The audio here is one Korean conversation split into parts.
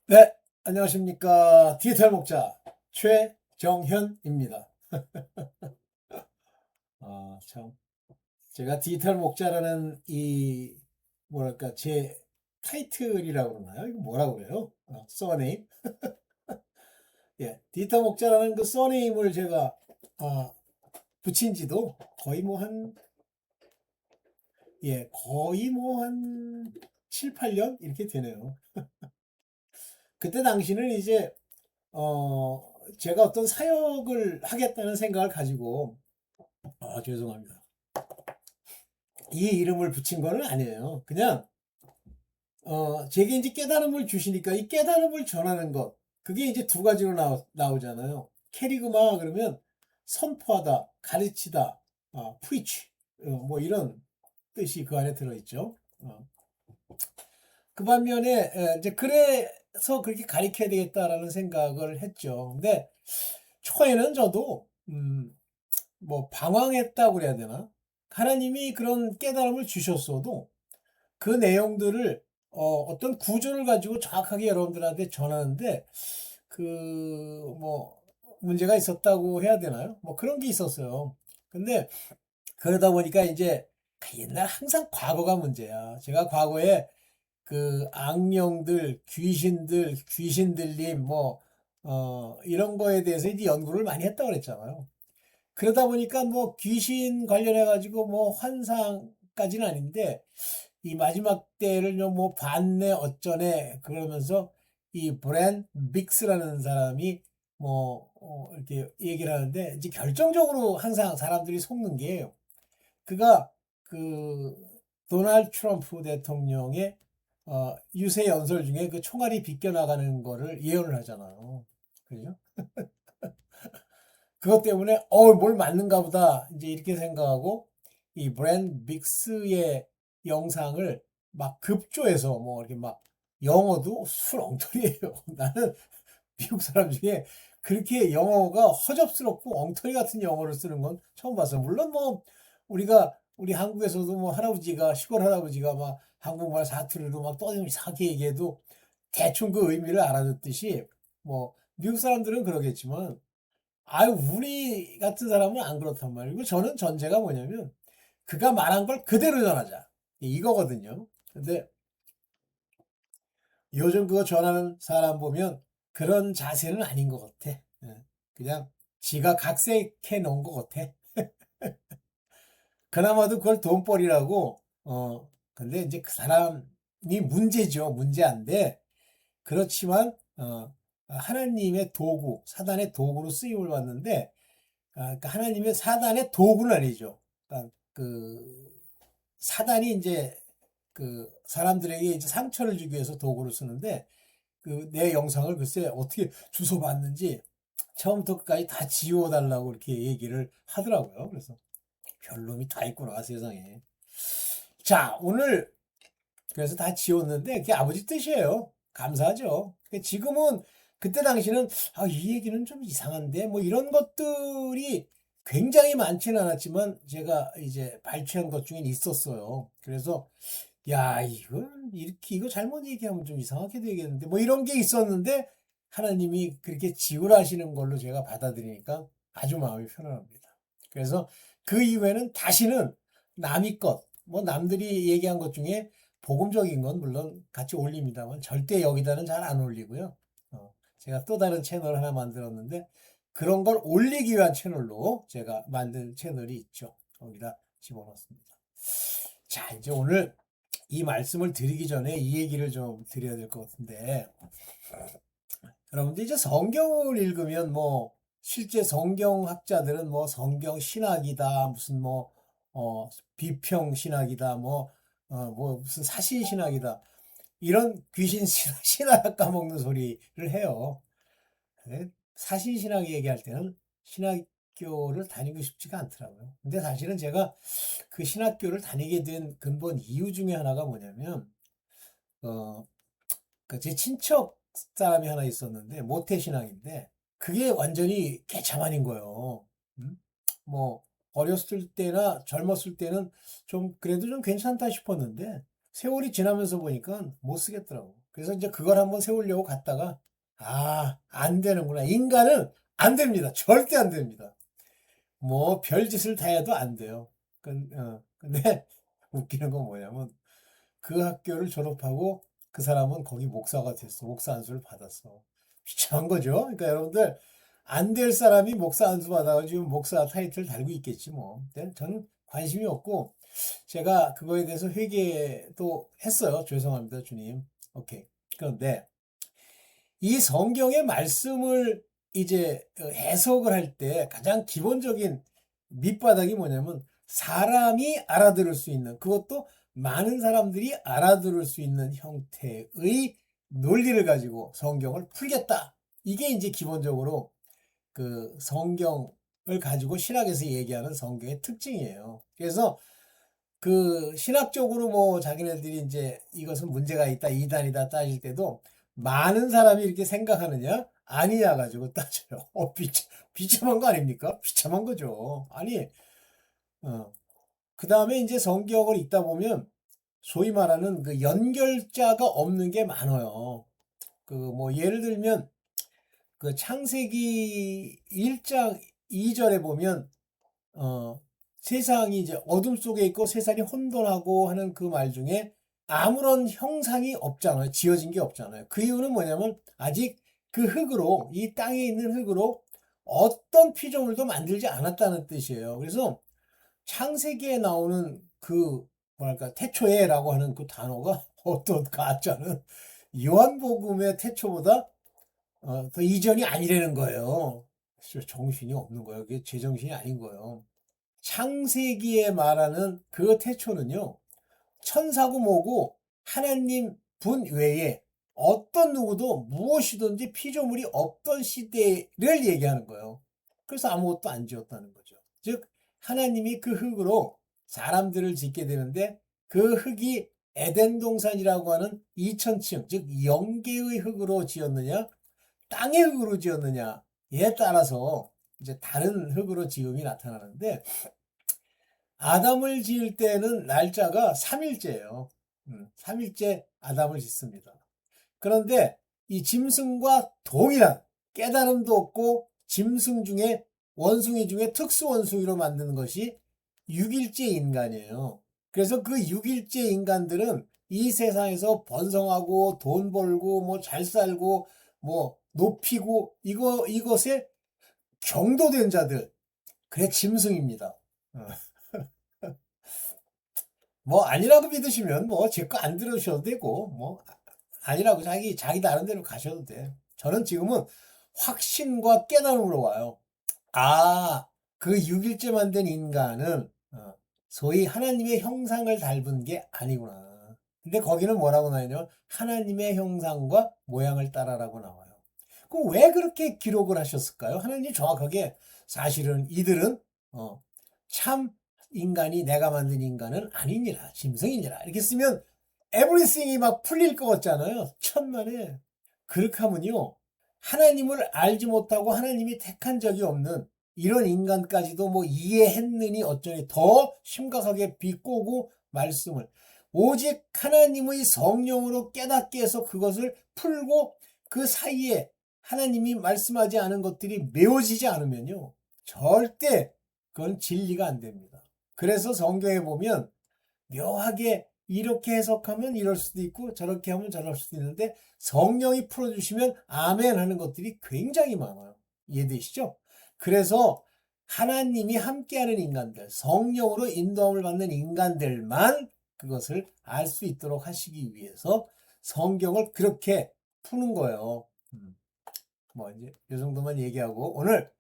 네, 안녕하십니까. 디지털 목자 최정현입니다. 참. 제가 디지털 목자라는 뭐랄까, 제 타이틀이라고 그러나요? 이거 뭐라고 그래요? 써네임? 예, 디지털 목자라는 그 써네임을 제가, 아, 붙인 지도 거의 뭐 거의 뭐 한 7, 8년? 이렇게 되네요. 그때 당시는 이제, 어, 제가 어떤 사역을 하겠다는 생각을 가지고, 죄송합니다. 이 이름을 붙인 거는 아니에요. 그냥 제게 이제 깨달음을 주시니까 이 깨달음을 전하는 것, 그게 이제 두 가지로 나오잖아요. 캐리그마 그러면 선포하다, 가르치다, preach, 뭐 이런 뜻이 그 안에 들어있죠. 그 반면에 이제 그래서 그렇게 가르쳐야 되겠다라는 생각을 했죠. 근데 초에는 저도 뭐 방황했다고 그래야 되나? 하나님이 그런 깨달음을 주셨어도 그 내용들을 어떤 구조를 가지고 정확하게 여러분들한테 전하는데 뭐 문제가 있었다고 해야 되나요? 뭐 그런 게 있었어요. 근데 그러다 보니까 이제 옛날 항상 과거가 문제야. 제가 과거에 그 악령들, 귀신들, 귀신 들림 이런 거에 대해서 이제 연구를 많이 했다고 그랬잖아요. 그러다 보니까 뭐 귀신 관련해 가지고 뭐 환상까지는 아닌데 이 마지막 때를 뭐 봤네 어쩌네 그러면서 이 브랜 빅스라는 사람이 이렇게 얘기를 하는데 이제 결정적으로 항상 사람들이 속는 게 그가 그 도널드 트럼프 대통령의 유세 연설 중에 그 총알이 비껴나가는 거를 예언을 하잖아요. 그죠? 그것 때문에 뭘 맞는가 보다 이제 이렇게 생각하고 이 브랜 빅스의 영상을 막 급조해서 뭐 이렇게 막 영어도 술 엉터리예요. 나는 미국 사람 중에 그렇게 영어가 허접스럽고 엉터리 같은 영어를 쓰는 건 처음 봤어요. 물론 뭐 우리 한국에서도 뭐 할아버지가 시골 할아버지가 막 한국말 사투리로 막 떠들면 이상하게 얘기해도 대충 그 의미를 알아듣듯이 뭐 미국 사람들은 그러겠지만 우리 같은 사람은 안 그렇단 말이고, 저는 전제가 뭐냐면, 그가 말한 걸 그대로 전하자. 이거거든요. 근데 요즘 그거 전하는 사람 보면 그런 자세는 아닌 것 같아. 그냥 지가 각색해 놓은 것 같아. 그나마도 그걸 돈벌이라고, 근데 이제 그 사람이 문제죠. 문제인데, 그렇지만, 하나님의 도구, 사단의 도구로 쓰임을 받는데, 그러니까 하나님의 사단의 도구는 아니죠. 그러니까 그 사단이 이제 그 사람들에게 이제 상처를 주기 위해서 도구를 쓰는데 그 내 영상을 글쎄 어떻게 주워봤는지 처음부터 끝까지 다 지워달라고 이렇게 얘기를 하더라고요. 그래서 별 놈이 다 있구나 세상에. 자, 오늘 그래서 다 지웠는데 그게 아버지 뜻이에요. 감사하죠. 지금은 그때 당시는 이 얘기는 좀 이상한데 뭐 이런 것들이 굉장히 많지는 않았지만 제가 이제 발췌한 것 중에 있었어요. 그래서 야, 이거 잘못 얘기하면 좀 이상하게 되겠는데 뭐 이런 게 있었는데 하나님이 그렇게 지우라시는 걸로 제가 받아들이니까 아주 마음이 편안합니다. 그래서 그 이후에는 다시는 남의 것, 뭐 남들이 얘기한 것 중에 복음적인 건 물론 같이 올립니다만 절대 여기다는 잘 안 올리고요. 제가 또 다른 채널 하나 만들었는데 그런 걸 올리기 위한 채널로 제가 만든 채널이 있죠. 거기다 집어넣습니다. 자, 이제 오늘 이 말씀을 드리기 전에 이 얘기를 좀 드려야 될 것 같은데 여러분들 이제 성경을 읽으면 뭐 실제 성경학자들은 뭐 성경 신학이다 무슨 비평 신학이다 뭐 무슨 사신 신학이다 이런 귀신 신학 까먹는 소리를 해요. 사신 신학 얘기할 때는 신학교를 다니고 싶지가 않더라고요. 근데 사실은 제가 그 신학교를 다니게 된 근본 이유 중에 하나가 뭐냐면 어, 제 친척 사람이 하나 있었는데 모태신앙인데 그게 완전히 개차반인 거예요. 음? 뭐 어렸을 때나 젊었을 때는 좀 그래도 좀 괜찮다 싶었는데 세월이 지나면서 보니까 못 쓰겠더라고. 그래서 이제 그걸 한번 세우려고 갔다가, 안 되는구나. 인간은 안 됩니다. 절대 안 됩니다. 뭐, 별짓을 다 해도 안 돼요. 근데 웃기는 건 뭐냐면, 그 학교를 졸업하고 그 사람은 거기 목사가 됐어. 목사 안수를 받았어. 비참한 거죠. 그러니까 여러분들, 안 될 사람이 목사 안수 받아가지고 지금 목사 타이틀 달고 있겠지 뭐. 근데 저는 관심이 없고, 제가 그거에 대해서 회개도 했어요. 죄송합니다, 주님. 오케이. 그런데 이 성경의 말씀을 이제 해석을 할 때 가장 기본적인 밑바닥이 뭐냐면 사람이 알아들을 수 있는, 그것도 많은 사람들이 알아들을 수 있는 형태의 논리를 가지고 성경을 풀겠다. 이게 이제 기본적으로 그 성경을 가지고 신학에서 얘기하는 성경의 특징이에요. 그래서 그 신학적으로 뭐 자기네들이 이제 이것은 문제가 있다, 이단이다 따질 때도 많은 사람이 이렇게 생각하느냐? 아니냐 가지고 따져요. 비참한 거 아닙니까? 비참한 거죠. 아니, 그 다음에 이제 성경을 읽다 보면 소위 말하는 그 연결자가 없는 게 많아요. 그 뭐 예를 들면 그 창세기 1장 2절에 보면 세상이 이제 어둠 속에 있고 세상이 혼돈하고 하는 그 말 중에 아무런 형상이 없잖아요. 지어진 게 없잖아요. 그 이유는 뭐냐면 아직 그 흙으로, 이 땅에 있는 흙으로 어떤 피조물도 만들지 않았다는 뜻이에요. 그래서 창세기에 나오는 그 뭐랄까 태초에라고 하는 그 단어가 어떤 가짜는 요한복음의 태초보다 더 이전이 아니라는 거예요. 정신이 없는 거예요. 그게 제정신이 아닌 거예요. 창세기에 말하는 그 태초는요, 천사고 뭐고 하나님 분 외에 어떤 누구도 무엇이든지 피조물이 없던 시대를 얘기하는 거예요. 그래서 아무것도 안 지었다는 거죠. 즉, 하나님이 그 흙으로 사람들을 짓게 되는데 그 흙이 에덴 동산이라고 하는 이천층, 즉 영계의 흙으로 지었느냐, 땅의 흙으로 지었느냐에 따라서 이제 다른 흙으로 지음이 나타나는데 아담을 지을 때는 날짜가 3일째예요. 3일째 아담을 짓습니다. 그런데 이 짐승과 동일한 깨달음도 없고 짐승 중에 원숭이 중에 특수 원숭이로 만드는 것이 6일째 인간이에요. 그래서 그 6일째 인간들은 이 세상에서 번성하고 돈 벌고 뭐 잘 살고 뭐 높이고 이것에 경도된 자들, 그래 짐승입니다. 뭐 아니라고 믿으시면 뭐 제 거 안 들으셔도 되고 뭐 아니라고 자기 다른 데로 가셔도 돼. 저는 지금은 확신과 깨달음으로 와요. 그 6일째 만든 인간은 소위 하나님의 형상을 닮은 게 아니구나. 근데 거기는 뭐라고 나와요? 하나님의 형상과 모양을 따라라고 나와요. 그럼 왜 그렇게 기록을 하셨을까요? 하나님이 정확하게 사실은 이들은 참 인간이 내가 만든 인간은 아니니라 짐승이니라 이렇게 쓰면 에브리띵이 막 풀릴 것 같잖아요. 천만에. 그렇게 하면요. 하나님을 알지 못하고 하나님이 택한 적이 없는 이런 인간까지도 뭐 이해했느니 어쩌니 더 심각하게 비꼬고 말씀을 오직 하나님의 성령으로 깨닫게 해서 그것을 풀고 그 사이에 하나님이 말씀하지 않은 것들이 메워지지 않으면요. 절대 그건 진리가 안 됩니다. 그래서 성경에 보면 묘하게 이렇게 해석하면 이럴 수도 있고 저렇게 하면 저럴 수도 있는데 성령이 풀어주시면 아멘 하는 것들이 굉장히 많아요. 이해되시죠? 그래서 하나님이 함께하는 인간들, 성령으로 인도함을 받는 인간들만 그것을 알 수 있도록 하시기 위해서 성경을 그렇게 푸는 거예요. 뭐 이제 이 정도만 얘기하고 오늘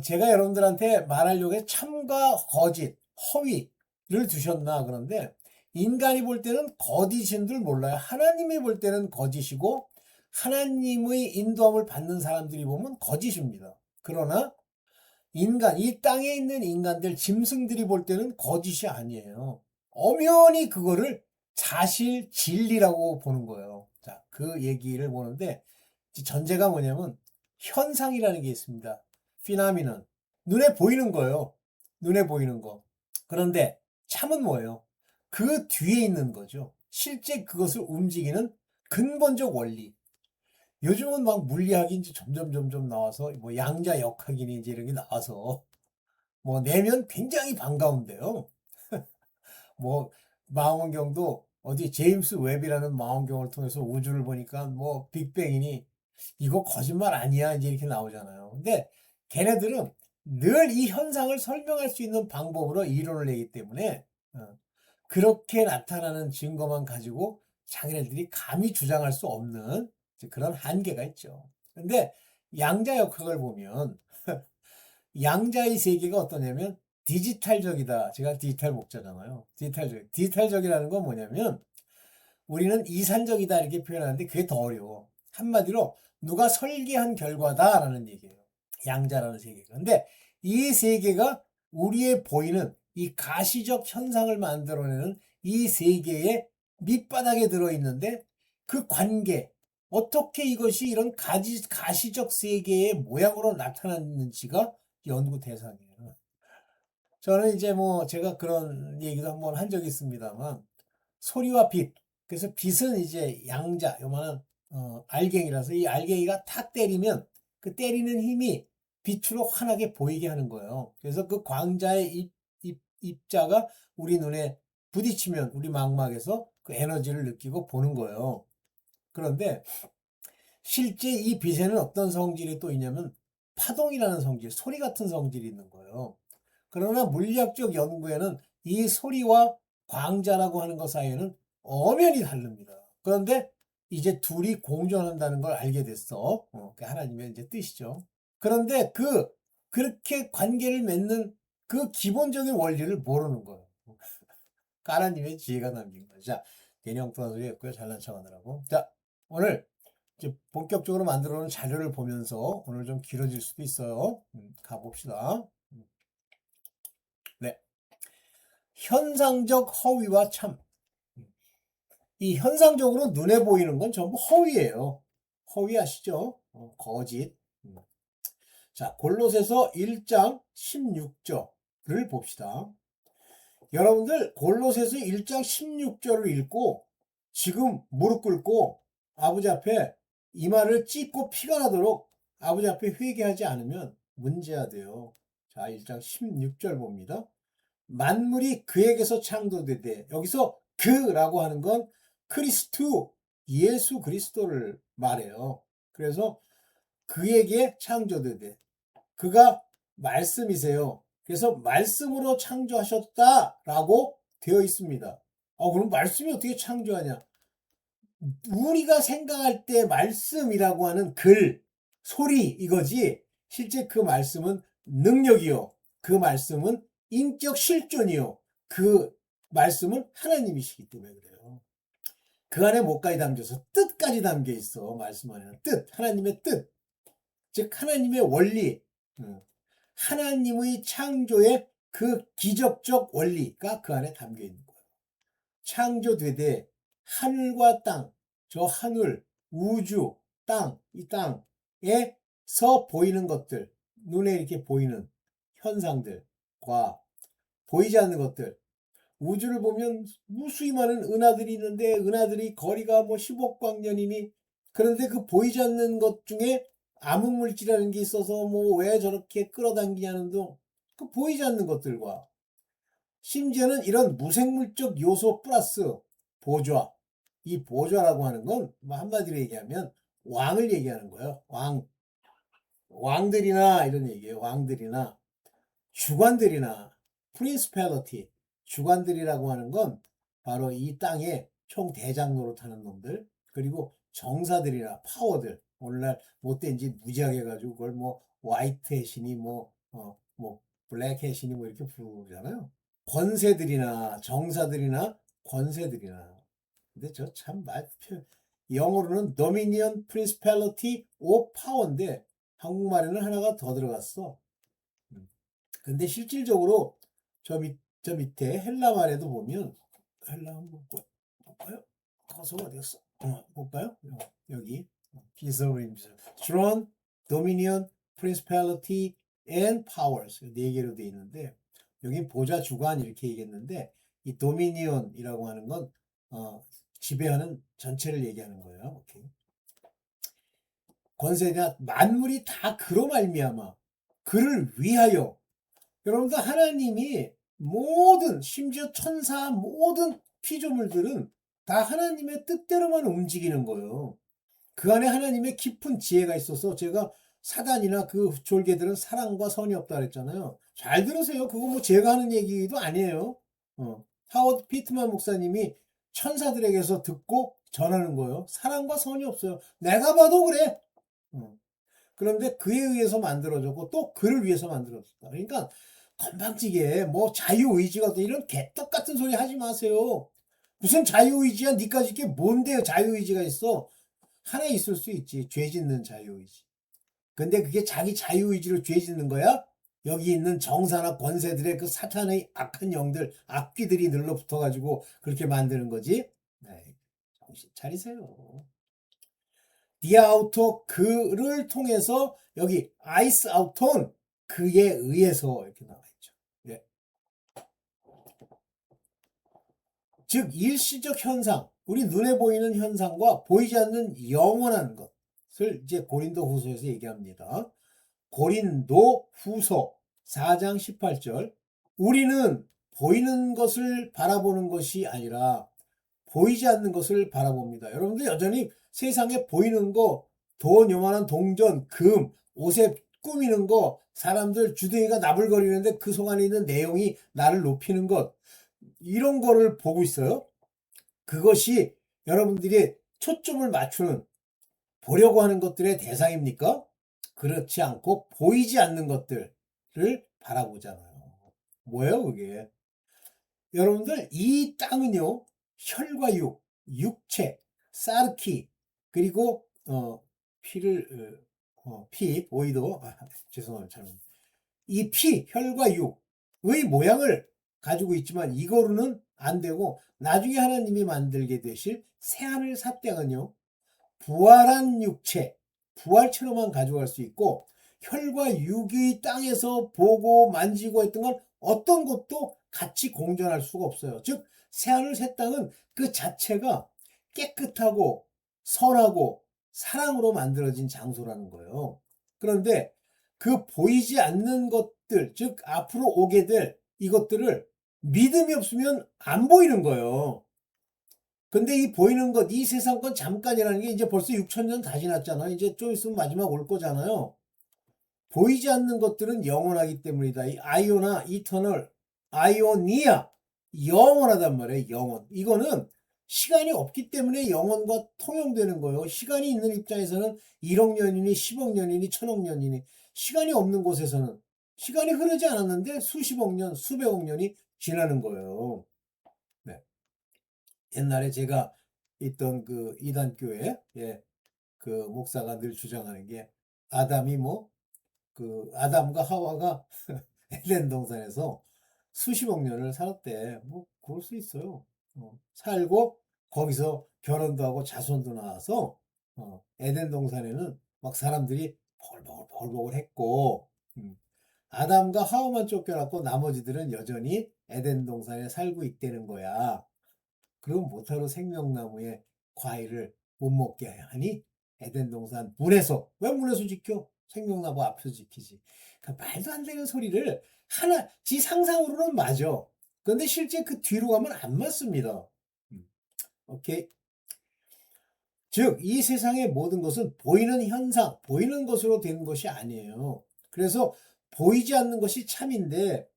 제가 여러분들한테 말하려고 해 참과 거짓, 허위를 두셨나 그런데 인간이 볼 때는 거짓인 줄 몰라요. 하나님이 볼 때는 거짓이고 하나님의 인도함을 받는 사람들이 보면 거짓입니다. 그러나 인간, 이 땅에 있는 인간들, 짐승들이 볼 때는 거짓이 아니에요. 엄연히 그거를 사실 진리라고 보는 거예요. 자, 그 얘기를 보는데 전제가 뭐냐면 현상이라는 게 있습니다. 피나미넌. 눈에 보이는 거예요. 눈에 보이는 거. 그런데 참은 뭐예요? 그 뒤에 있는 거죠. 실제 그것을 움직이는 근본적 원리. 요즘은 막 물리학이 이제 점점 나와서 뭐 양자 역학이니 이제 이런 게 나와서 뭐 내면 굉장히 반가운데요. 뭐 망원경도 어디 제임스 웹이라는 망원경을 통해서 우주를 보니까 뭐 빅뱅이니 이거 거짓말 아니야 이제 이렇게 나오잖아요. 근데 걔네들은 늘 이 현상을 설명할 수 있는 방법으로 이론을 내기 때문에 그렇게 나타나는 증거만 가지고 자기네들이 감히 주장할 수 없는 그런 한계가 있죠. 근데 양자역학을 보면 양자의 세계가 어떠냐면 디지털적이다. 제가 디지털 목자잖아요. 디지털적. 디지털적이라는 건 뭐냐면 우리는 이산적이다 이렇게 표현하는데 그게 더 어려워. 한마디로 누가 설계한 결과다라는 얘기예요. 양자라는 세계가. 근데 이 세계가 우리의 보이는 이 가시적 현상을 만들어내는 이 세계의 밑바닥에 들어있는데 그 관계, 어떻게 이것이 이런 가시적 세계의 모양으로 나타났는지가 연구 대상이에요. 저는 이제 뭐 제가 그런 얘기도 한번 한 적이 있습니다만 소리와 빛. 그래서 빛은 이제 양자, 요만한 알갱이라서 이 알갱이가 탁 때리면 그 때리는 힘이 빛으로 환하게 보이게 하는 거예요. 그래서 그 광자의 입자가 우리 눈에 부딪히면 우리 망막에서 그 에너지를 느끼고 보는 거예요. 그런데 실제 이 빛에는 어떤 성질이 또 있냐면 파동이라는 성질, 소리 같은 성질이 있는 거예요. 그러나 물리학적 연구에는 이 소리와 광자라고 하는 것 사이에는 엄연히 다릅니다. 그런데 이제 둘이 공존한다는 걸 알게 됐어. 그 하나님의 이제 뜻이죠. 그런데 그렇게 관계를 맺는 그 기본적인 원리를 모르는 거예요. 하나님의 지혜가 담긴 거죠. 자, 괜히 엉뚱한 소리 했고요. 잘난 척 하느라고. 자, 오늘 이제 본격적으로 만들어 놓은 자료를 보면서 오늘 좀 길어질 수도 있어요. 가봅시다. 네. 현상적 허위와 참. 이 현상적으로 눈에 보이는 건 전부 허위예요. 허위 아시죠? 거짓. 자, 골로새서 1장 16절을 봅시다. 여러분들 골로새서 1장 16절을 읽고 지금 무릎 꿇고 아버지 앞에 이마를 찢고 피가 나도록 아버지 앞에 회개하지 않으면 문제가 돼요. 자, 1장 16절 봅니다. 만물이 그에게서 창조되되, 여기서 그라고 하는 건 크리스투, 예수 그리스도를 말해요. 그래서 그에게 창조되되, 그가 말씀이세요. 그래서 말씀으로 창조하셨다라고 되어 있습니다. 그럼 말씀이 어떻게 창조하냐? 우리가 생각할 때 말씀이라고 하는 글, 소리 이거지. 실제 그 말씀은 능력이요. 그 말씀은 인격 실존이요. 그 말씀은 하나님이시기 때문에 그래요. 그 안에 뭐까지 담겨서 뜻까지 담겨 있어. 말씀 안에는 뜻, 하나님의 뜻, 즉 하나님의 원리, 하나님의 창조의 그 기적적 원리가 그 안에 담겨 있는 거예요. 창조되되 하늘과 땅, 저 하늘, 우주, 땅, 이 땅에서 보이는 것들, 눈에 이렇게 보이는 현상들과 보이지 않는 것들, 우주를 보면 무수히 많은 은하들이 있는데 은하들이 거리가 뭐 10억 광년이니, 그런데 그 보이지 않는 것 중에 암흑물질이라는 게 있어서 뭐 왜 저렇게 끌어당기냐는 등 그 보이지 않는 것들과 심지어는 이런 무생물적 요소 플러스 보좌, 이 보좌라고 하는 건 뭐 한마디로 얘기하면 왕을 얘기하는 거예요. 왕들이나 이런 얘기예요. 왕들이나 주관들이나 프린스펠러티, 주관들이라고 하는 건 바로 이 땅에 총 대장 노릇하는 놈들, 그리고 정사들이나 파워들, 오늘날 못된 짓 무지하게 해가지고 그걸 뭐 화이트 해시니 뭐 블랙 해시니 뭐 이렇게 부르잖아요. 권세들이나 정사들이나 권세들이나. 근데 저 참 영어로는 도미니언 프린스펠러티 오 파워인데 한국말에는 하나가 더 들어갔어. 근데 실질적으로 저 밑에 헬라말에도 보면, 헬라 한번 볼까요? 커서가 어디 갔어? 볼까요? 여기 비서브림스 Throne, Dominion, Principality and Powers 네 개로 되어 있는데, 여기 보좌 주관 이렇게 얘기했는데 이 도미니언이라고 하는 건 지배하는 전체를 얘기하는 거예요. 오케이. 권세나 만물이 다 그로 말미암아 그를 위하여. 여러분들 하나님이 모든 심지어 천사 모든 피조물들은 다 하나님의 뜻대로만 움직이는 거예요. 그 안에 하나님의 깊은 지혜가 있어서 제가 사단이나 그 졸개들은 사랑과 선이 없다 그랬잖아요. 잘 들으세요. 그거 뭐 제가 하는 얘기도 아니에요. 하워드 피트만 목사님이 천사들에게서 듣고 전하는 거예요. 사랑과 선이 없어요. 내가 봐도 그래. 그런데 그에 의해서 만들어졌고 또 그를 위해서 만들어졌다. 그러니까 건방지게 뭐 자유의지가 이런 개떡 같은 소리 하지 마세요. 무슨 자유의지야? 니까지 게 뭔데요? 자유의지가 있어. 하나 있을 수 있지. 죄 짓는 자유의지. 근데 그게 자기 자유의지로 죄 짓는 거야? 여기 있는 정사나 권세들의 그 사탄의 악한 영들, 악귀들이 늘러붙어가지고 그렇게 만드는 거지. 에이, 정신 차리세요. 디아우토 그를 통해서 여기 아이스 아우톤 그에 의해서 이렇게 나와 있죠. 예. 즉 일시적 현상, 우리 눈에 보이는 현상과 보이지 않는 영원한 것을 이제 고린도 후서에서 얘기합니다. 고린도 후서 4장 18절. 우리는 보이는 것을 바라보는 것이 아니라 보이지 않는 것을 바라봅니다. 여러분들 여전히 세상에 보이는 거, 돈 요만한 동전, 금, 옷에 꾸미는 거, 사람들 주둥이가 나불거리는데 그 속 안에 있는 내용이 나를 높이는 것, 이런 거를 보고 있어요. 그것이 여러분들이 초점을 맞추는 보려고 하는 것들의 대상입니까? 그렇지 않고 보이지 않는 것들을 바라보잖아요. 뭐예요, 그게? 여러분들 이 땅은요. 혈과 육, 육체, 사르키 그리고 피를 피 오이도 죄송합니다. 잘못. 이 피, 혈과 육의 모양을 가지고 있지만 이거로는 안 되고 나중에 하나님이 만들게 되실 새하늘 새 땅은요. 부활한 육체, 부활체로만 가져갈 수 있고 혈과 육이 땅에서 보고 만지고 했던 건 어떤 것도 같이 공존할 수가 없어요. 즉 새하늘 새 땅은 그 자체가 깨끗하고 선하고 사랑으로 만들어진 장소라는 거예요. 그런데 그 보이지 않는 것들, 즉 앞으로 오게 될 이것들을 믿음이 없으면 안 보이는 거예요. 근데 이 보이는 것, 이 세상 건 잠깐이라는 게 이제 벌써 6천 년 다 지났잖아요. 이제 좀 있으면 마지막 올 거잖아요. 보이지 않는 것들은 영원하기 때문이다. 이 아이오나 이터널, 아이오니아, 영원하단 말이에요. 영원. 이거는 시간이 없기 때문에 영원과 통용되는 거예요. 시간이 있는 입장에서는 1억 년이니 10억 년이니 1000억 년이니 시간이 없는 곳에서는 시간이 흐르지 않았는데 수십억 년, 수백억 년이 지나는 거예요. 네. 옛날에 제가 있던 그 이단교회, 예, 그 목사가 늘 주장하는 게 아담이 그 아담과 하와가 에덴 동산에서 수십억 년을 살았대. 뭐 그럴 수 있어요. 살고 거기서 결혼도 하고 자손도 나와서 에덴 동산에는 막 사람들이 벌벌벌벌 했고 아담과 하와만 쫓겨났고 나머지들은 여전히 에덴 동산에 살고 있다는 거야. 그럼 못하러 생명나무의 과일을 못 먹게 하니 에덴 동산 문에서 왜 문에서 지켜? 생명나무 앞에서 지키지. 그러니까 말도 안 되는 소리를 하나 지 상상으로는 맞아. 그런데 실제 그 뒤로 가면 안 맞습니다. 오케이. 즉 이 세상의 모든 것은 보이는 현상, 보이는 것으로 되는 것이 아니에요. 그래서 보이지 않는 것이 참인데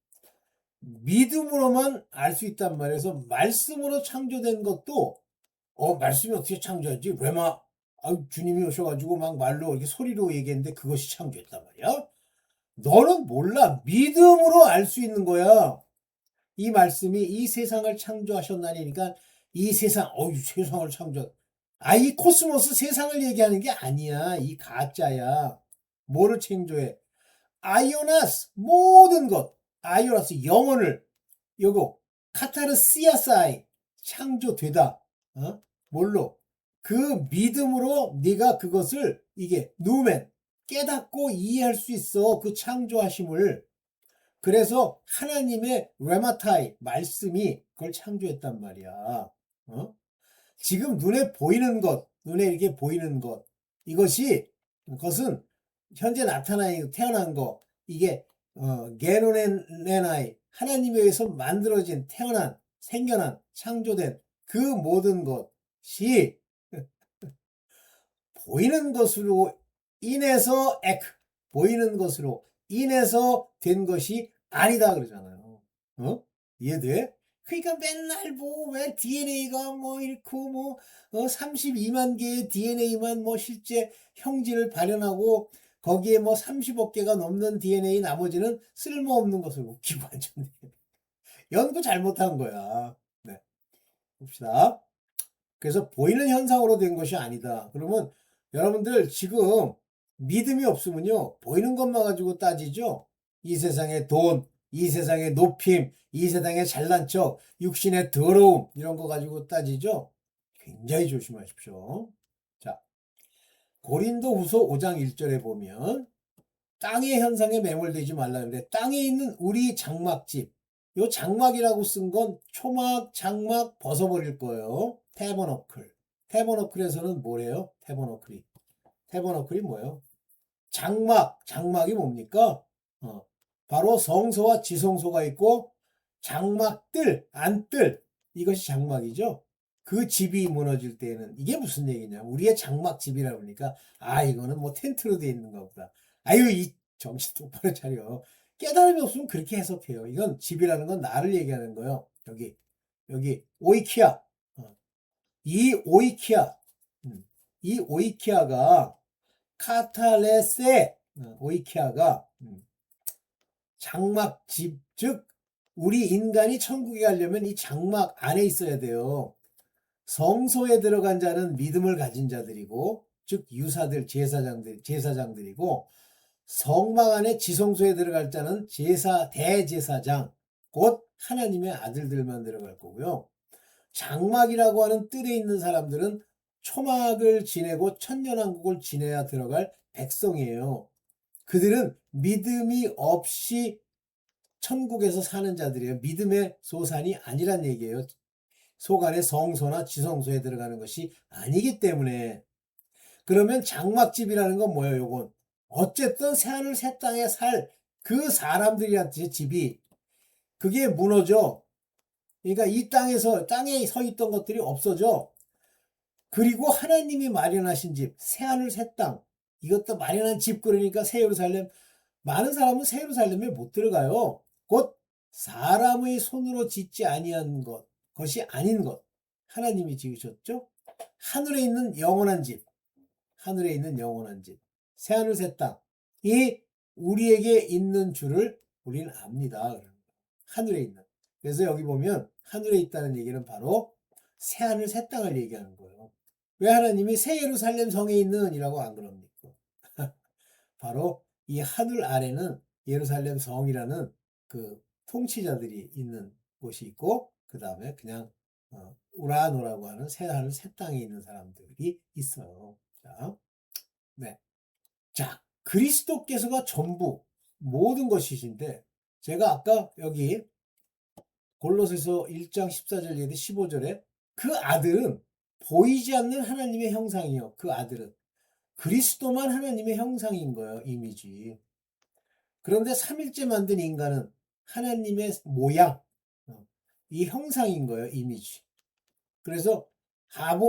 믿음으로만 알 수 있단 말이에요. 말씀으로 창조된 것도 말씀이 어떻게 창조하지? 레마 주님이 오셔가지고 막 말로 이렇게 소리로 얘기했는데 그것이 창조했단 말이야. 너는 몰라. 믿음으로 알 수 있는 거야. 이 말씀이 이 세상을 창조하셨나니까 이 세상, 세상을 창조. 이 코스모스 세상을 얘기하는 게 아니야. 이 가짜야. 뭐를 창조해? 아이오나스 모든 것. 아이오나스 영혼을 요거 카타르시아사이 창조되다. 뭘로? 그 믿음으로 네가 그것을 이게 누멘 깨닫고 이해할 수 있어. 그 창조하심을. 그래서 하나님의 레마타이 말씀이 그걸 창조했단 말이야. 지금 눈에 보이는 것, 눈에 이렇게 보이는 것, 그것은 현재 태어난 거, 이게, 게노네나이, 하나님에 의해서 만들어진, 생겨난, 창조된 그 모든 것이 보이는 것으로 인해서 보이는 것으로 인해서 된 것이 아니다 그러잖아요. 어? 이해돼? 그러니까 맨날 뭐 왜 DNA가 뭐 이렇고 뭐 32만 개의 DNA만 뭐 실제 형질을 발현하고 거기에 뭐 30억 개가 넘는 DNA 나머지는 쓸모없는 것을 웃기고 완전 연구 잘못한 거야. 네, 봅시다. 그래서 보이는 현상으로 된 것이 아니다. 그러면 여러분들 지금 믿음이 없으면요. 보이는 것만 가지고 따지죠. 이 세상의 돈, 이 세상의 높임, 이 세상의 잘난 척, 육신의 더러움 이런 거 가지고 따지죠. 굉장히 조심하십시오. 자, 고린도후서 5장 1절에 보면 땅의 현상에 매몰되지 말라 그래. 땅에 있는 우리 장막집. 요 장막이라고 쓴 건 초막, 장막 벗어버릴 거예요. 태버너클. 태버너클에서는 뭐래요? 태버너클이 뭐예요? 장막이 뭡니까? 어, 바로 성소와 지성소가 있고 안뜰 이것이 장막이죠. 그 집이 무너질 때에는 이게 무슨 얘기냐? 우리의 장막 집이라 그러니까 이거는 뭐 텐트로 되어 있는 것보다 아유 이 정신 똑바로 차려. 깨달음이 없으면 그렇게 해석해요. 이건 집이라는 건 나를 얘기하는 거예요. 여기 오이키아. 이 오이키아. 이 오이키아가 카탈레세 오이키아가 장막집, 즉 우리 인간이 천국에 가려면 이 장막 안에 있어야 돼요. 성소에 들어간 자는 믿음을 가진 자들이고, 즉 유사들, 제사장들이고, 성막 안에 지성소에 들어갈 자는 대제사장, 곧 하나님의 아들들만 들어갈 거고요. 장막이라고 하는 뜰에 있는 사람들은 초막을 지내고 천년왕국을 지내야 들어갈 백성이에요. 그들은 믿음이 없이 천국에서 사는 자들이에요. 믿음의 소산이 아니란 얘기예요. 속안에 성소나 지성소에 들어가는 것이 아니기 때문에. 그러면 장막집이라는 건 뭐예요? 요건 어쨌든 새하늘 새 땅에 살 그 사람들이한테 집이 그게 무너져. 그러니까 이 땅에 서 있던 것들이 없어져. 그리고 하나님이 마련하신 집, 새하늘 새 땅, 이것도 마련한 집. 그러니까 새 예루살렘, 많은 사람은 새 예루살렘에 못 들어가요. 곧 사람의 손으로 짓지 아니한 것이 아닌 것, 하나님이 지으셨죠. 하늘에 있는 영원한 집, 새하늘 새 땅이 우리에게 있는 줄을 우리는 압니다. 하늘에 있는. 그래서 여기 보면 하늘에 있다는 얘기는 바로 새하늘 새 땅을 얘기하는 거예요. 왜 하나님이 새 예루살렘 성에 있는 이라고 안 그럽니까? 바로 이 하늘 아래는 예루살렘 성이라는 그 통치자들이 있는 곳이 있고, 그 다음에 그냥 우라노라고 하는 새하늘 새 땅에 있는 사람들이 있어요. 자, 네. 자, 그리스도께서가 전부 모든 것이신데, 제가 아까 여기 골로새서 1장 14절 얘기 15절에 그 아들은 보이지 않는 하나님의 형상이요. 그 아들은 그리스도만 하나님의 형상인 거예요. 이미지. 그런데 3일째 만든 인간은 하나님의 모양, 이 형상인 거예요. 이미지. 그래서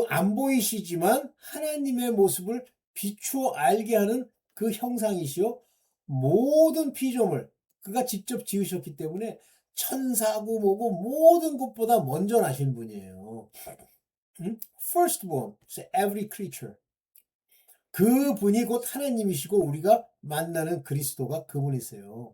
안 보이시지만 하나님의 모습을 비추어 알게 하는 그 형상이시요. 모든 피조물 그가 직접 지으셨기 때문에 천사고 뭐고 모든 것보다 먼저 나신 분이에요. Firstborn, every creature. 그 분이 곧 하나님이시고 우리가 만나는 그리스도가 그분이세요.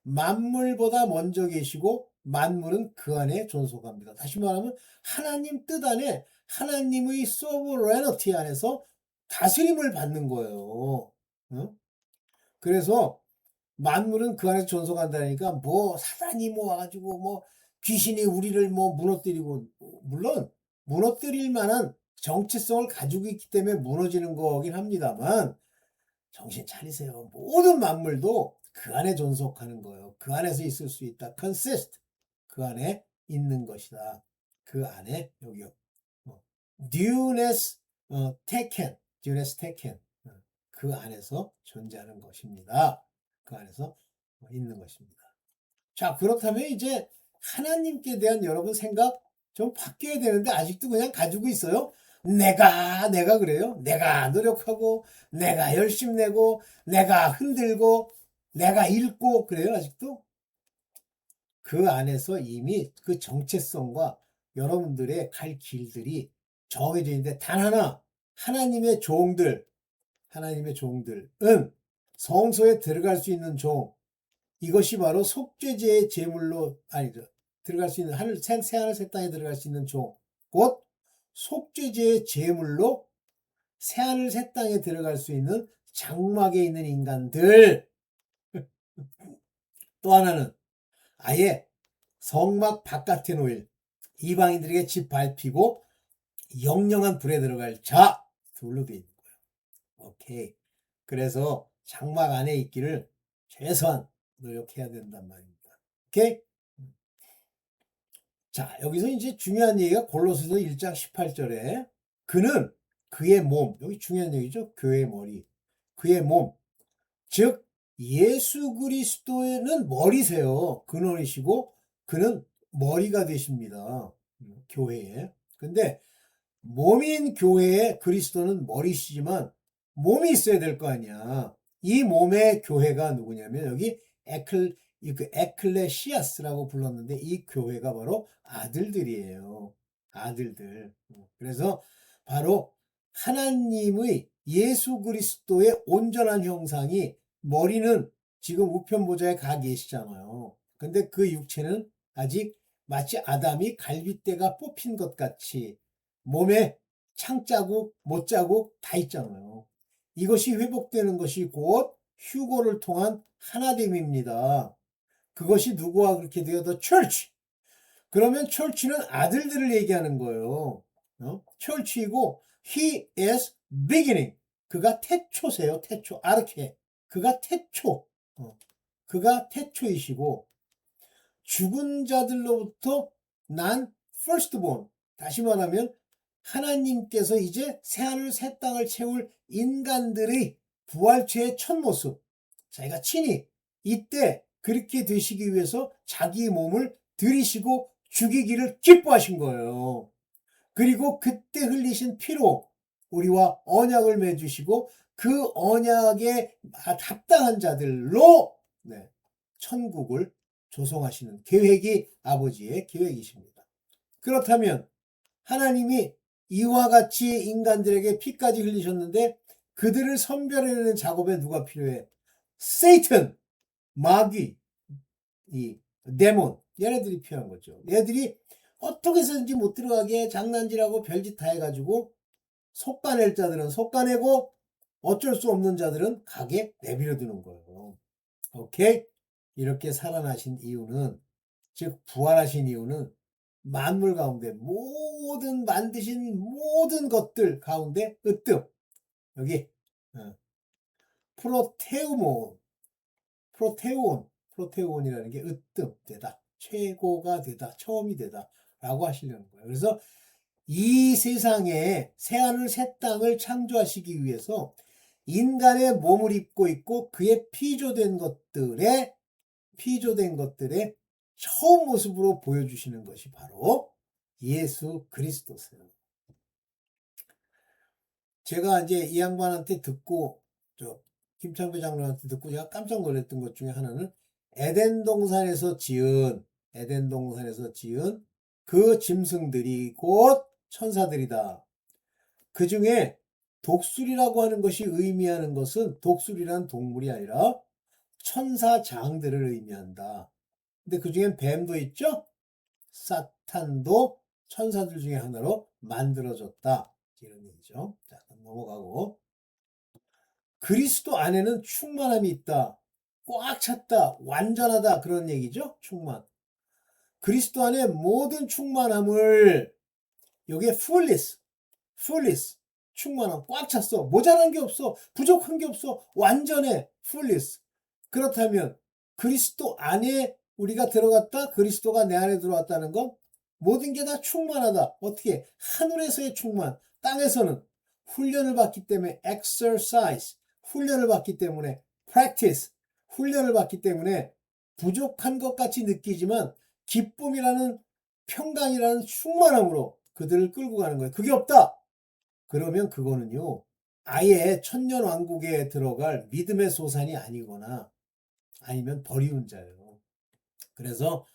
만물보다 먼저 계시고 만물은 그 안에 존속합니다. 다시 말하면 하나님 뜻 안에 하나님의 sovereignty 안에서 다스림을 받는 거예요. 그래서 만물은 그 안에서 존속한다니까 뭐 사단이 뭐 와가지고 뭐 귀신이 우리를 뭐 무너뜨리고, 물론 무너뜨릴 만한 정체성을 가지고 있기 때문에 무너지는 거긴 합니다만 정신 차리세요. 모든 만물도 그 안에 존속하는 거예요. 그 안에서 있을 수 있다. consist. 그 안에 있는 것이다. 그 안에 여기요. dunes teken, dunes teken, 그 안에서 존재하는 것입니다. 그 안에서 있는 것입니다. 자, 그렇다면 이제 하나님께 대한 여러분 생각 좀 바뀌어야 되는데 아직도 그냥 가지고 있어요. 내가 그래요. 내가 노력하고, 내가 열심 내고, 내가 흔들고, 내가 읽고 그래요, 아직도? 그 안에서 이미 그 정체성과 여러분들의 갈 길들이 정해져 있는데 단 하나, 하나님의 종들은 성소에 들어갈 수 있는 종, 이것이 바로 속죄제의 제물로, 아니죠. 들어갈 수 있는, 새하늘 새 땅에 들어갈 수 있는 종, 곧 속죄제의 제물로 새하늘 새 땅에 들어갈 수 있는 장막에 있는 인간들. 또 하나는 아예 성막 바깥에 놓일 이방인들에게 집 밟히고 영영한 불에 들어갈 자, 둘로 되어 있는 거예요. 오케이. 그래서 장막 안에 있기를 최소한 노력해야 된단 말입니다. 오케이? 자, 여기서 이제 중요한 얘기가 골로새서 1장 18절에 그는 그의 몸, 여기 중요한 얘기죠. 교회의 머리. 그의 몸, 즉 예수 그리스도는 머리세요. 근원이시고 그는 머리가 되십니다. 교회에. 근데 몸인 교회에 그리스도는 머리시지만 몸이 있어야 될 거 아니야. 이 몸의 교회가 누구냐면 여기 에클레시아스라고 불렀는데 이 교회가 바로 아들들이에요. 아들들. 그래서 바로 하나님의 예수 그리스도의 온전한 형상이 머리는 지금 우편 보좌에 가 계시잖아요. 근데 그 육체는 아직 마치 아담이 갈빗대가 뽑힌 것 같이 몸에 창자국, 못자국 다 있잖아요. 이것이 회복되는 것이 곧 휴거를 통한 하나됨입니다. 그것이 누구와 그렇게 되어도 church. 그러면 church는 아들들을 얘기하는 거예요. church이고 he is beginning. 그가 태초세요. 태초. 아르케. 그가 태초. 그가 태초이시고 죽은 자들로부터 난 firstborn. 다시 말하면 하나님께서 이제 새하늘 새 땅을 채울 인간들의 부활체의 첫 모습. 자기가 친히 이때 그렇게 되시기 위해서 자기 몸을 들이시고 죽이기를 기뻐하신 거예요. 그리고 그때 흘리신 피로 우리와 언약을 맺으시고 그 언약에 합당한 자들로 천국을 조성하시는 계획이 아버지의 계획이십니다. 그렇다면 하나님이 이와 같이 인간들에게 피까지 흘리셨는데 그들을 선별해내는 작업에 누가 필요해? 세이튼, 마귀, 이 데몬, 얘네들이 필요한 거죠. 얘들이 어떻게 해서든지 못 들어가게 장난질하고 별짓 다 해가지고 속가낼 자들은 속가내고 어쩔 수 없는 자들은 가게 내버려 두는 거예요. 오케이? 이렇게 살아나신 이유는, 즉 부활하신 이유는 만물 가운데 모든 만드신 모든 것들 가운데 으뜸, 여기 프로테우몬, 프로테온이라는 게 으뜸 되다, 최고가 되다, 처음이 되다 라고 하시려는 거예요. 그래서 이 세상에 새하늘 새 땅을 창조하시기 위해서 인간의 몸을 입고 있고 그의 피조된 것들의 처음 모습으로 보여주시는 것이 바로 예수 그리스도세요. 제가 이제 이 양반한테 듣고, 김창배 장로한테 듣고 제가 깜짝 놀랐던 것 중에 하나는 에덴 동산에서 지은 그 짐승들이 곧 천사들이다. 그 중에 독수리라고 하는 것이 의미하는 것은 독수리란 동물이 아니라 천사장들을 의미한다. 근데 그 중엔 뱀도 있죠? 사탄도 천사들 중에 하나로 만들어졌다. 이런 얘기죠. 자, 넘어가고. 그리스도 안에는 충만함이 있다. 꽉 찼다. 완전하다. 그런 얘기죠. 충만. 그리스도 안에 모든 충만함을, 여기에 fullness, 충만함. 꽉 찼어. 모자란 게 없어. 부족한 게 없어. 완전해. fullness. 그렇다면 그리스도 안에 우리가 들어갔다, 그리스도가 내 안에 들어왔다는 건 모든 게 다 충만하다. 어떻게? 하늘에서의 충만, 땅에서는 훈련을 받기 때문에 exercise, 훈련을 받기 때문에 practice, 훈련을 받기 때문에 부족한 것 같이 느끼지만 기쁨이라는 평강이라는 충만함으로 그들을 끌고 가는 거예요. 그게 없다. 그러면 그거는요. 아예 천년왕국에 들어갈 믿음의 소산이 아니거나 아니면 버리운 자예요. 그래서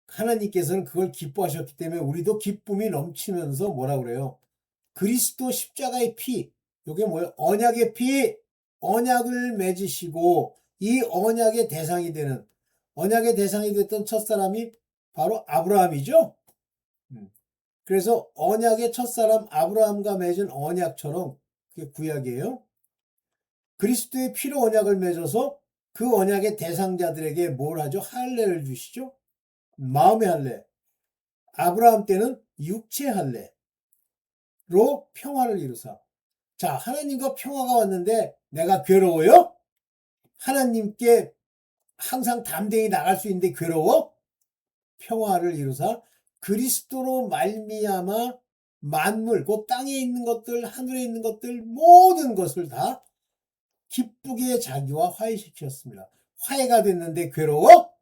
하나님께서는 그걸 기뻐하셨기 때문에 우리도 기쁨이 넘치면서 뭐라 그래요? 그리스도 십자가의 피, 이게 뭐예요? 언약의 피, 언약을 맺으시고 이 언약의 대상이 되는 언약의 대상이 됐던 첫사람이 바로 아브라함이죠. 그래서 언약의 첫사람 아브라함과 맺은 언약처럼 그게 구약이에요. 그리스도의 피로 언약을 맺어서 그 언약의 대상자들에게 뭘 하죠? 할례를 주시죠. 마음의 할례. 아브라함 때는 육체 할례로 평화를 이루사. 자, 하나님과 평화가 왔는데 내가 괴로워요? 하나님께 항상 담대히 나갈 수 있는데 괴로워? 평화를 이루사 그리스도로 말미암아 만물, 그 땅에 있는 것들, 하늘에 있는 것들 모든 것을 다 기쁘게 자기와 화해시켰습니다. 화해가 됐는데 괴로워?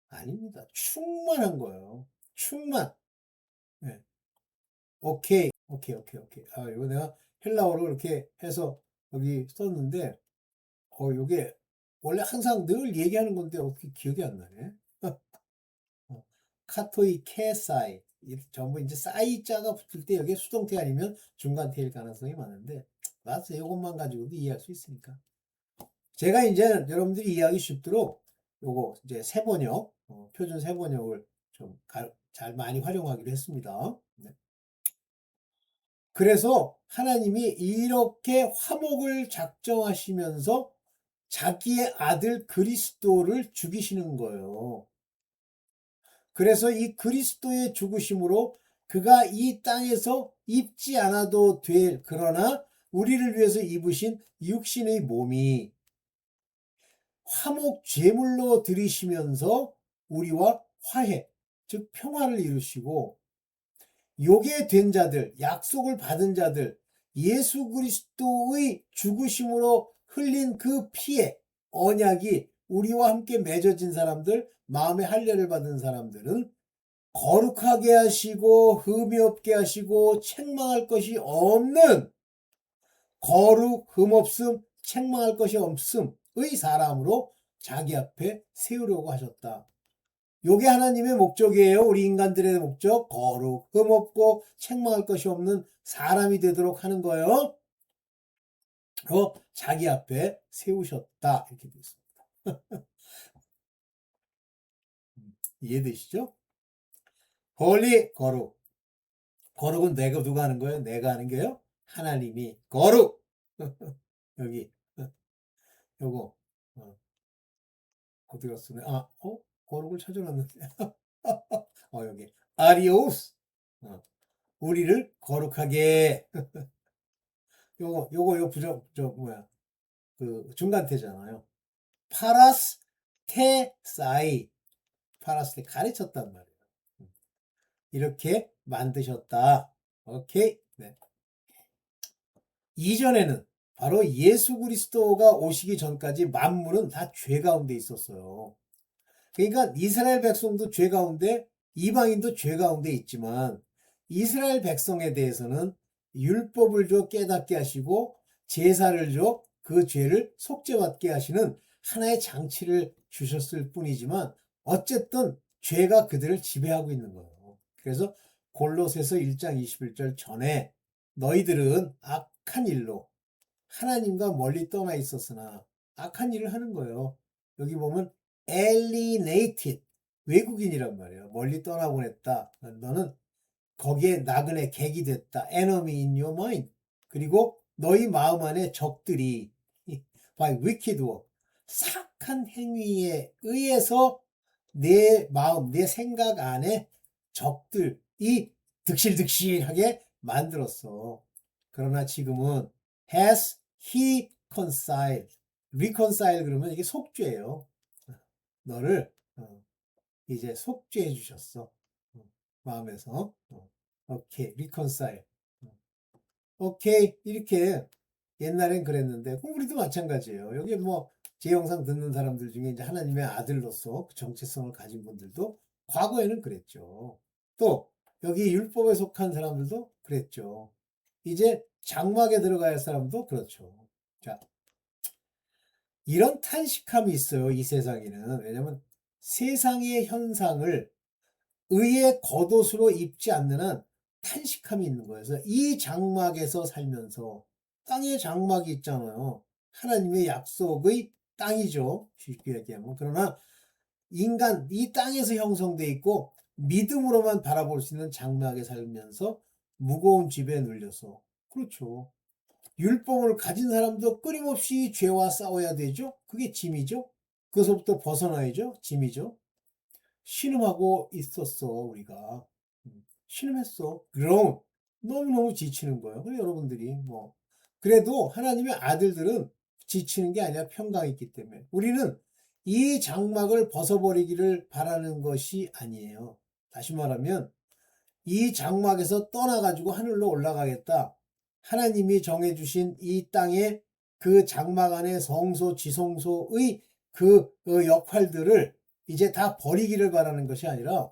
아닙니다. 충만한 거예요. 충만. 네. 오케이. 아, 이거 내가 헬라어로 이렇게 해서 여기 썼는데, 요게 원래 항상 늘 얘기하는 건데 어떻게 기억이 안 나네. 카토이 케사이. 전부 이제 사이자가 붙을 때 여기에 수동태 아니면 중간태일 가능성이 많은데, 맞아. 이것만 가지고도 이해할 수 있으니까. 제가 이제 여러분들이 이해하기 쉽도록 요거 이제 세번역, 표준 세번역을 좀 잘 많이 활용하기로 했습니다. 네. 그래서 하나님이 이렇게 화목을 작정하시면서 자기의 아들 그리스도를 죽이시는 거예요. 그래서 이 그리스도의 죽으심으로 그가 이 땅에서 입지 않아도 될, 그러나 우리를 위해서 입으신 육신의 몸이 화목 제물로 드리시면서 우리와 화해, 즉 평화를 이루시고, 요게 된 자들, 약속을 받은 자들, 예수 그리스도의 죽으심으로 흘린 그 피에 언약이 우리와 함께 맺어진 사람들, 마음의 할례를 받은 사람들은 거룩하게 하시고 흠이 없게 하시고 책망할 것이 없는, 거룩, 흠없음, 책망할 것이 없음의 사람으로 자기 앞에 세우려고 하셨다. 요게 하나님의 목적이에요. 우리 인간들의 목적. 거룩, 흠없고 책망할 것이 없는 사람이 되도록 하는 거예요. 자기 앞에 세우셨다. 이렇게 되어 있습니다. 이해되시죠? 홀리, 거룩. 거룩은 내가 누가 하는 거예요? 내가 하는 게요? 하나님이. 거룩. 여기 요거 어디 갔으네. 거룩을 찾아놨는데. 여기 아리오스. 우리를 거룩하게. 요거 부정 저 뭐야, 그 중간태잖아요. 파라스 테사이. 파라스 테 가르쳤단 말이에요. 이렇게 만드셨다. 오케이. 네. 이전에는 바로 예수 그리스도가 오시기 전까지 만물은 다 죄 가운데 있었어요. 그러니까 이스라엘 백성도 죄 가운데, 이방인도 죄 가운데 있지만 이스라엘 백성에 대해서는 율법을 줘 깨닫게 하시고 제사를 줘 그 죄를 속죄받게 하시는 하나의 장치를 주셨을 뿐이지만 어쨌든 죄가 그들을 지배하고 있는 거예요. 그래서 골로새서 1장 21절 전에 너희들은 악한 일로 하나님과 멀리 떠나 있었으나, 악한 일을 하는 거예요. 여기 보면 alienated, 외국인이란 말이에요. 멀리 떠나보냈다. 너는 거기에 나그네 객이 됐다. enemy in your mind. 그리고 너희 마음 안에 적들이 by wicked work, 사악한 행위에 의해서 내 마음, 내 생각 안에 적들이 득실득실하게 만들었어. 그러나 지금은 has he reconciled. reconcile 그러면 이게 속죄예요. 너를 이제 속죄해 주셨어. 마음에서. 오케이, reconcile. 오케이, 이렇게 옛날엔 그랬는데, 우리도 마찬가지예요. 여기 뭐, 제 영상 듣는 사람들 중에 이제 하나님의 아들로서 그 정체성을 가진 분들도 과거에는 그랬죠. 또, 여기 율법에 속한 사람들도 그랬죠. 이제 장막에 들어가야 할 사람도 그렇죠. 자, 이런 탄식함이 있어요, 이 세상에는. 왜냐면 세상의 현상을 의의 겉옷으로 입지 않는 한 탄식함이 있는 거예요. 그래서 이 장막에서 살면서 땅에 장막이 있잖아요. 하나님의 약속의 땅이죠. 쉽게 얘기하면. 그러나 인간, 이 땅에서 형성돼 있고 믿음으로만 바라볼 수 있는 장막에 살면서 무거운 집에 눌려서. 그렇죠. 율법을 가진 사람도 끊임없이 죄와 싸워야 되죠. 그게 짐이죠. 그것부터 벗어나야죠. 짐이죠. 신음하고 있었어, 우리가. 신음했어. 그럼 너무너무 지치는 거예요. 그래, 여러분들이 뭐. 그래도 하나님의 아들들은 지치는 게 아니라 평강이 있기 때문에. 우리는 이 장막을 벗어버리기를 바라는 것이 아니에요. 다시 말하면, 이 장막에서 떠나가지고 하늘로 올라가겠다. 하나님이 정해주신 이 땅에 그 장막 안에 성소, 지성소의 그 역할들을 이제 다 버리기를 바라는 것이 아니라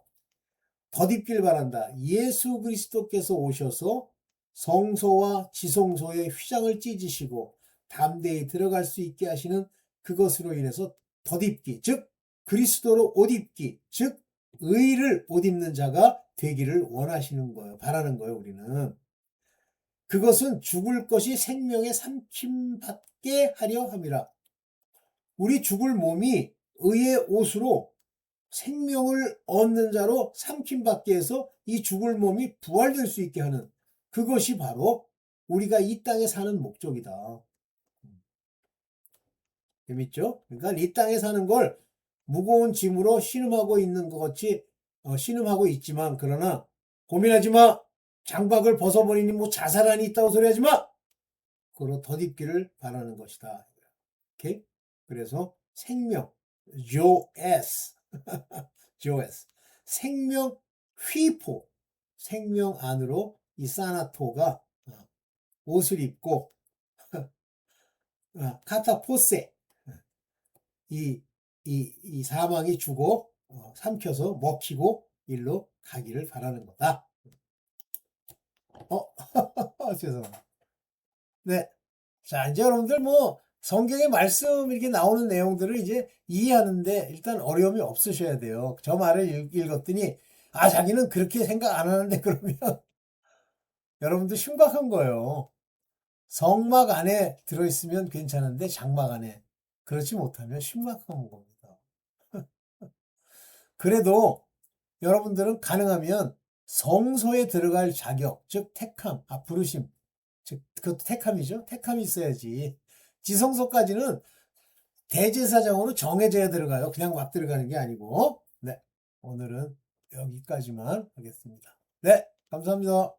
덧입길 바란다. 예수 그리스도께서 오셔서 성소와 지성소의 휘장을 찢으시고 담대히 들어갈 수 있게 하시는 그것으로 인해서 덧입기, 즉 그리스도로 옷 입기, 즉 의를 옷 입는 자가 되기를 원하시는 거예요. 바라는 거예요, 우리는. 그것은 죽을 것이 생명의 삼킴받게 하려 함이라. 우리 죽을 몸이 의의 옷으로 생명을 얻는 자로 삼킴받게 해서 이 죽을 몸이 부활될 수 있게 하는 그것이 바로 우리가 이 땅에 사는 목적이다. 재밌죠? 그러니까 이 땅에 사는 걸 무거운 짐으로 신음하고 있는 것 같이 신음하고 있지만 그러나 고민하지 마. 장박을 벗어버리니 뭐 자살한이 있다고 소리하지 마. 그로 덧입기를 바라는 것이다. 오케이? 그래서 생명, 조에스, 조에스, 생명 휘포, 생명 안으로 이 사나토가 옷을 입고 카타포세 이 사망이 주고 삼켜서 먹히고 일로 가기를 바라는 거다. 죄송합니다. 네. 자, 이제 여러분들 뭐 성경의 말씀 이렇게 나오는 내용들을 이제 이해하는데 일단 어려움이 없으셔야 돼요. 저 말을 읽었더니 자기는 그렇게 생각 안 하는데 그러면 여러분들 심각한 거예요. 성막 안에 들어있으면 괜찮은데 장막 안에 그렇지 못하면 심각한 겁니다. 그래도 여러분들은 가능하면 성소에 들어갈 자격, 즉 택함, 부르심, 즉 그것도 택함이죠. 택함이 있어야지. 지성소까지는 대제사장으로 정해져야 들어가요. 그냥 막 들어가는 게 아니고. 네, 오늘은 여기까지만 하겠습니다. 네, 감사합니다.